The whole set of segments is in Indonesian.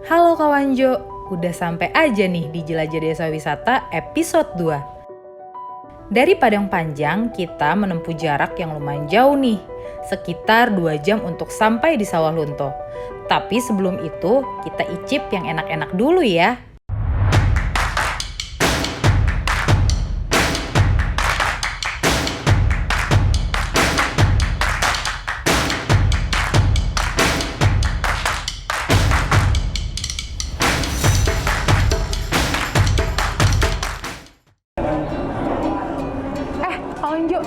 Halo kawan Jo, udah sampai aja nih di Jelajah Desa Wisata episode 2. Dari Padang Panjang, kita menempuh jarak yang lumayan jauh nih, sekitar 2 jam untuk sampai di Sawah Lunto. Tapi sebelum itu, kita icip yang enak-enak dulu ya. Kawan Jo,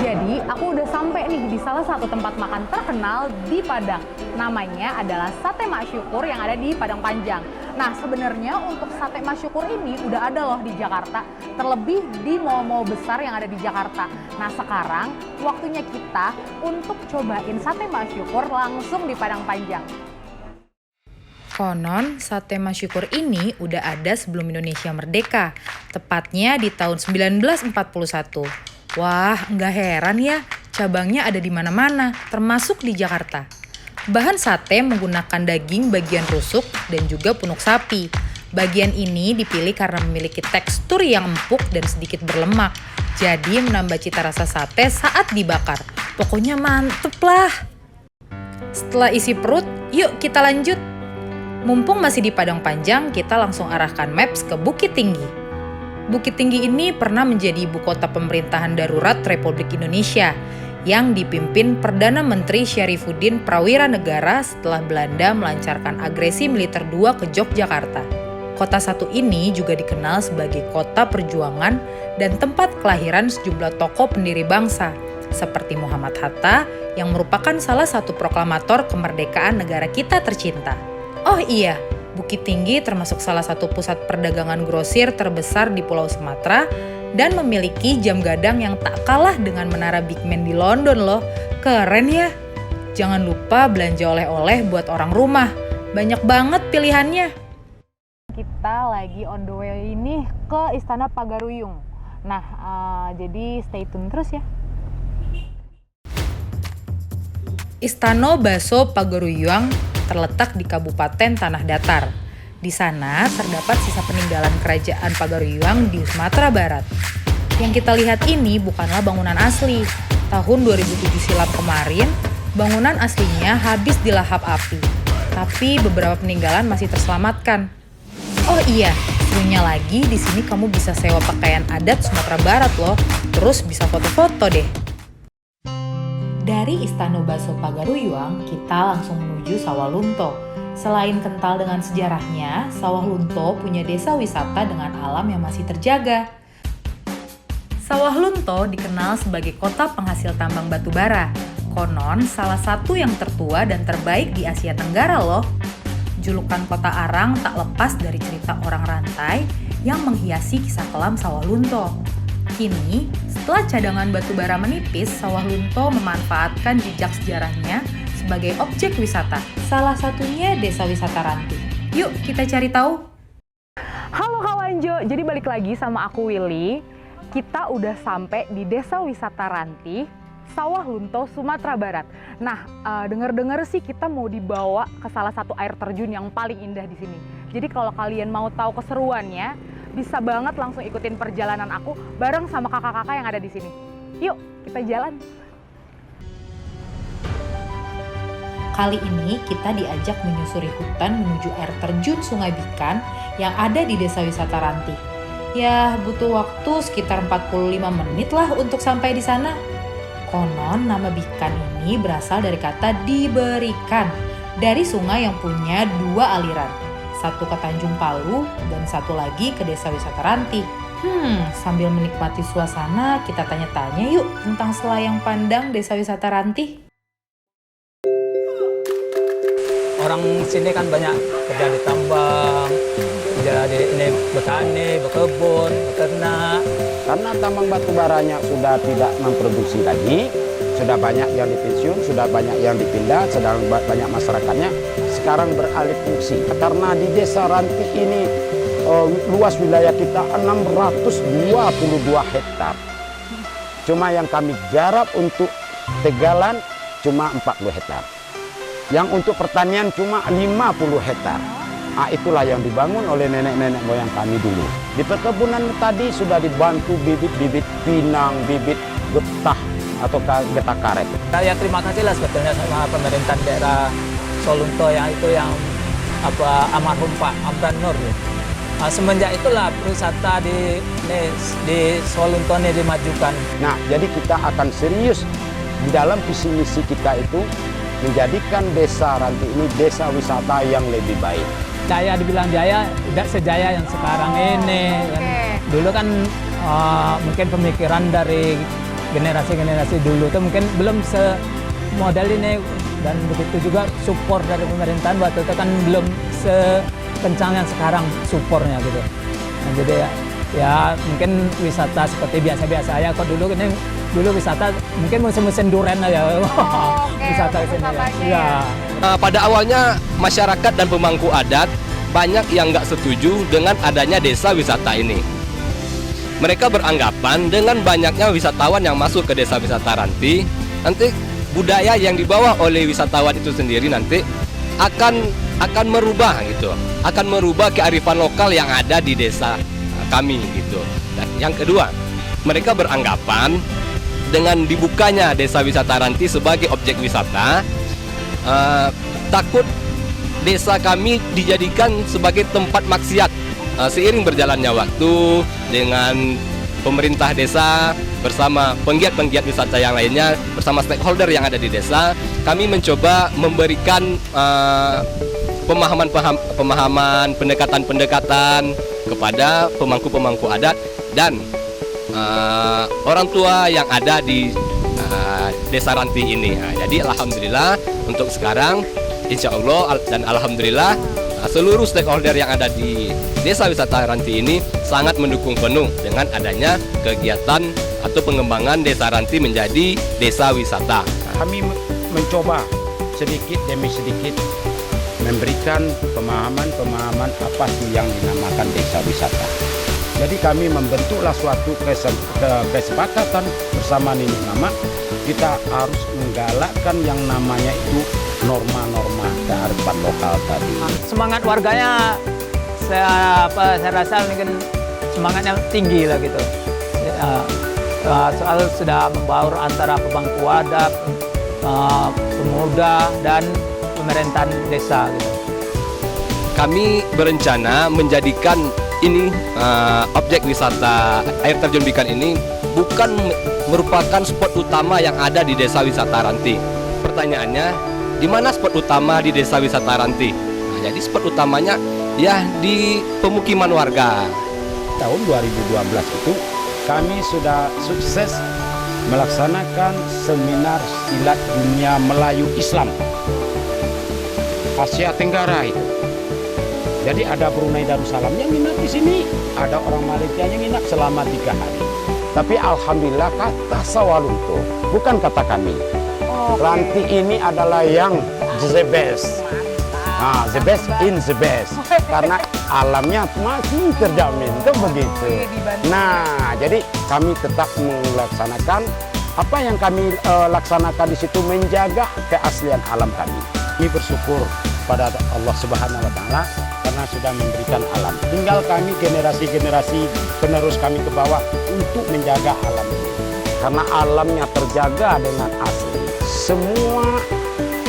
jadi aku udah sampai nih di salah satu tempat makan terkenal di Padang. Namanya adalah Sate Mak Syukur yang ada di Padang Panjang. Nah, sebenarnya untuk Sate Mak Syukur ini udah ada loh di Jakarta, terlebih di mall-mall besar yang ada di Jakarta. Nah, sekarang waktunya kita untuk cobain Sate Mak Syukur langsung di Padang Panjang. Konon, Sate Mak Syukur ini udah ada sebelum Indonesia merdeka, tepatnya di tahun 1941. Wah, nggak heran ya, cabangnya ada di mana-mana, termasuk di Jakarta. Bahan sate menggunakan daging bagian rusuk dan juga punuk sapi. Bagian ini dipilih karena memiliki tekstur yang empuk dan sedikit berlemak, jadi menambah cita rasa sate saat dibakar. Pokoknya mantep lah. Setelah isi perut, yuk kita lanjut. Mumpung masih di Padang Panjang, kita langsung arahkan maps ke Bukit Tinggi. Bukit Tinggi ini pernah menjadi ibu kota pemerintahan darurat Republik Indonesia yang dipimpin Perdana Menteri Syarifuddin Prawiranegara setelah Belanda melancarkan agresi militer II ke Yogyakarta. Kota satu ini juga dikenal sebagai kota perjuangan dan tempat kelahiran sejumlah tokoh pendiri bangsa, seperti Muhammad Hatta yang merupakan salah satu proklamator kemerdekaan negara kita tercinta. Oh iya, Bukit Tinggi termasuk salah satu pusat perdagangan grosir terbesar di Pulau Sumatera dan memiliki jam gadang yang tak kalah dengan Menara Big Ben di London loh. Keren ya? Jangan lupa belanja oleh-oleh buat orang rumah. Banyak banget pilihannya. Kita lagi on the way ini ke Istana Pagaruyung. Nah, jadi stay tune terus ya. Istana Baso Pagaruyung terletak di Kabupaten Tanah Datar. Di sana terdapat sisa peninggalan kerajaan Pagaruyung di Sumatera Barat. Yang kita lihat ini bukanlah bangunan asli. Tahun 2007 silam kemarin, bangunan aslinya habis dilahap api. Tapi beberapa peninggalan masih terselamatkan. Oh iya, serunya lagi di sini kamu bisa sewa pakaian adat Sumatera Barat loh. Terus bisa foto-foto deh. Dari Istana Baso Pagaruyung, kita langsung menuju Sawah Lunto. Selain kental dengan sejarahnya, Sawah Lunto punya desa wisata dengan alam yang masih terjaga. Sawah Lunto dikenal sebagai kota penghasil tambang batu bara. Konon, salah satu yang tertua dan terbaik di Asia Tenggara loh. Julukan kota Arang tak lepas dari cerita orang rantai yang menghiasi kisah kelam Sawah Lunto. Kini, setelah cadangan batu bara menipis, Sawah Lunto memanfaatkan jejak sejarahnya sebagai objek wisata. Salah satunya Desa Wisata Ranti. Yuk kita cari tahu. Halo kawan Jo, jadi balik lagi sama aku Willy. Kita udah sampai di Desa Wisata Ranti, Sawah Lunto, Sumatera Barat. Nah, dengar-dengar sih kita mau dibawa ke salah satu air terjun yang paling indah di sini. Jadi kalau kalian mau tahu keseruannya, bisa banget langsung ikutin perjalanan aku bareng sama kakak-kakak yang ada di sini. Yuk, kita jalan. Kali ini kita diajak menyusuri hutan menuju air terjun Sungai Bikan yang ada di Desa Wisata Ranti. Ya, butuh waktu sekitar 45 menit lah untuk sampai di sana. Konon nama Bikan ini berasal dari kata diberikan, dari sungai yang punya 2 aliran. Satu ke Tanjung Palu dan satu lagi ke Desa Wisata Ranti. Sambil menikmati suasana, kita tanya-tanya yuk tentang selayang pandang Desa Wisata Ranti. Orang sini kan banyak kerja di tambang, kerja di ini bertani, berkebun, beternak. Karena tambang batu baranya sudah tidak memproduksi lagi, sudah banyak yang dipensiun, sudah banyak yang dipindah, sedang banyak masyarakatnya sekarang beralih fungsi. Karena di Desa Ranti ini luas wilayah kita 622 hektar. Cuma yang kami garap untuk tegalan cuma 40 hektar. Yang untuk pertanian cuma 50 hektar. Itulah yang dibangun oleh nenek-nenek moyang kami dulu. Di perkebunan tadi sudah dibantu bibit-bibit pinang, bibit getah atau getah karet. Saya terima kasih lah sebetulnya sama pemerintah daerah Solunto yang almarhum Pak Amran Nur. Semenjak itulah wisata di Solunto ini dimajukan. Nah, jadi kita akan serius di dalam visi misi kita itu menjadikan desa Ranti ini desa wisata yang lebih baik. Jaya dibilang jaya, tidak sejaya yang sekarang ini. Kan. Dulu kan mungkin pemikiran dari generasi-generasi dulu itu mungkin belum semodel ini, dan begitu juga support dari pemerintahan waktu itu kan belum sekencang yang sekarang supportnya gitu. Nah, jadi ya mungkin wisata seperti biasa-biasa aja. Kok dulu wisata mungkin musim-musim duren aja. Wisata ke sini ya. Pada awalnya masyarakat dan pemangku adat banyak yang nggak setuju dengan adanya desa wisata ini. Mereka beranggapan dengan banyaknya wisatawan yang masuk ke desa wisata Ranti, nanti budaya yang dibawa oleh wisatawan itu sendiri nanti akan merubah gitu, akan merubah kearifan lokal yang ada di desa kami gitu. Dan yang kedua, mereka beranggapan dengan dibukanya desa wisata Ranti sebagai objek wisata, takut desa kami dijadikan sebagai tempat maksiat. Seiring berjalannya waktu dengan pemerintah desa bersama penggiat-penggiat wisata yang lainnya, bersama stakeholder yang ada di desa, kami mencoba memberikan pemahaman, pendekatan-pendekatan kepada pemangku-pemangku adat dan orang tua yang ada di desa Ranti ini. Jadi alhamdulillah untuk sekarang, insya Allah dan alhamdulillah seluruh stakeholder yang ada di desa wisata Ranti ini sangat mendukung penuh dengan adanya kegiatan atau pengembangan desa Ranti menjadi desa wisata. Kami mencoba sedikit demi sedikit memberikan pemahaman apa sih yang dinamakan desa wisata. Jadi kami membentuklah suatu kesepakatan bersama Nini Mama, kita harus menggalakkan yang namanya itu norma-norma kearifan lokal tadi. Semangat warganya saya rasa mungkin semangatnya tinggi lah gitu. Soal sudah membaur antara pemangku adat, pemuda dan pemerintahan desa gitu. Kami berencana menjadikan ini objek wisata air terjun Bikan ini bukan merupakan spot utama yang ada di desa wisata Ranti. Pertanyaannya, di mana spot utama di desa wisata Ranti? Nah, jadi spot utamanya ya di pemukiman warga. Tahun 2012 itu kami sudah sukses melaksanakan seminar silat dunia Melayu Islam Asia Tenggara itu. Jadi ada Brunei Darussalam yang nginap di sini, ada orang Malaysia yang nginap selama 3 hari. Tapi alhamdulillah kata Sawalunto, bukan kata kami. Ranti ini adalah yang the best. Nah, the best in the best. Karena alamnya masih terjamin, itu begitu. Nah, jadi kami tetap melaksanakan apa yang kami laksanakan di situ, menjaga keaslian alam kami. Kami bersyukur pada Allah Subhanahu wa Ta'ala karena sudah memberikan alam. Tinggal kami generasi-generasi penerus kami ke bawah untuk menjaga alam ini. Karena alamnya terjaga dengan asli. Semua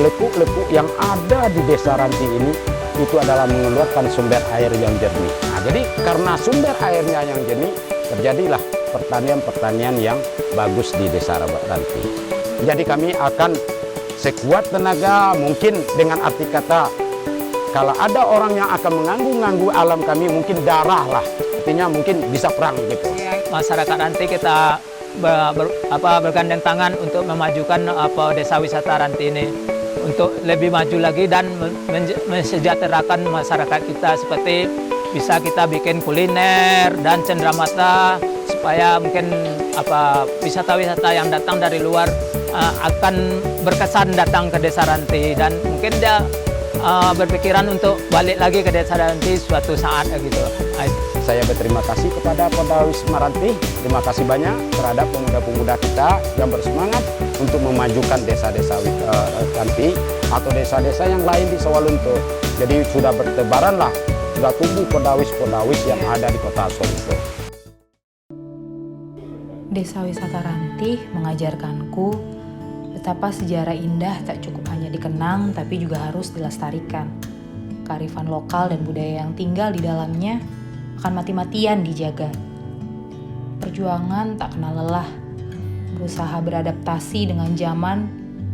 lekuk-lekuk yang ada di desa Ranti ini itu adalah mengeluarkan sumber air yang jernih. Nah, jadi karena sumber airnya yang jernih, terjadilah pertanian-pertanian yang bagus di desa Ranti. Jadi kami akan sekuat tenaga mungkin, dengan arti kata kalau ada orang yang akan mengganggu alam kami, mungkin darah lah, artinya mungkin bisa perang gitu. Masyarakat Ranti kita bergandeng tangan untuk memajukan desa wisata Ranti ini untuk lebih maju lagi dan mensejahterakan masyarakat kita, seperti bisa kita bikin kuliner dan cenderamata supaya mungkin wisata-wisata yang datang dari luar akan berkesan datang ke desa Ranti, dan mungkin dia berpikiran untuk balik lagi ke desa Ranti suatu saat gitu. Saya berterima kasih kepada Polda Wisma Ranti. Terima kasih banyak terhadap pemuda-pemuda kita yang bersemangat untuk memajukan desa-desa Ranti atau desa-desa yang lain di Sawalunto. Jadi sudah bertebaranlah, sudah tumbuh Kodawis-Kodawis yang ada di kota Sawalunto. Desa wisata Rantih mengajarkanku betapa sejarah indah tak cukup hanya dikenang tapi juga harus dilestarikan. Kearifan lokal dan budaya yang tinggal di dalamnya akan mati-matian dijaga. Perjuangan tak kenal lelah, berusaha beradaptasi dengan zaman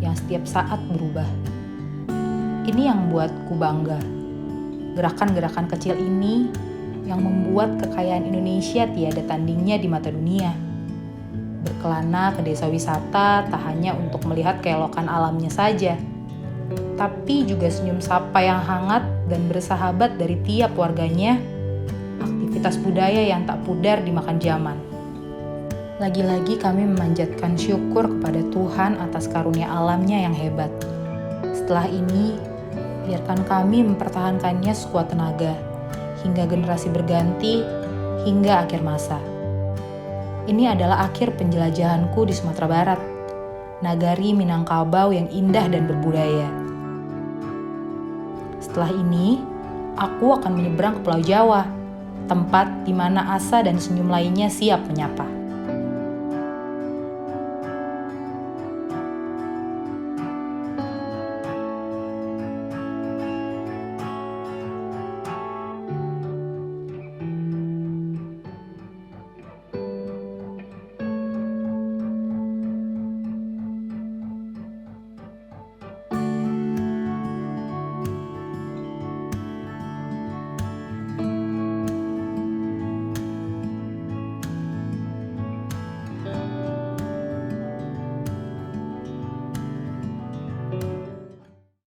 yang setiap saat berubah. Ini yang membuatku bangga. Gerakan-gerakan kecil ini yang membuat kekayaan Indonesia tiada tandingnya di mata dunia. Berkelana ke desa wisata tak hanya untuk melihat keelokan alamnya saja, tapi juga senyum sapa yang hangat dan bersahabat dari tiap warganya, aktivitas budaya yang tak pudar dimakan zaman. Lagi-lagi kami memanjatkan syukur kepada Tuhan atas karunia alamnya yang hebat. Setelah ini, biarkan kami mempertahankannya sekuat tenaga, hingga generasi berganti, hingga akhir masa. Ini adalah akhir penjelajahanku di Sumatera Barat, nagari Minangkabau yang indah dan berbudaya. Setelah ini, aku akan menyeberang ke Pulau Jawa, tempat di mana asa dan senyum lainnya siap menyapa.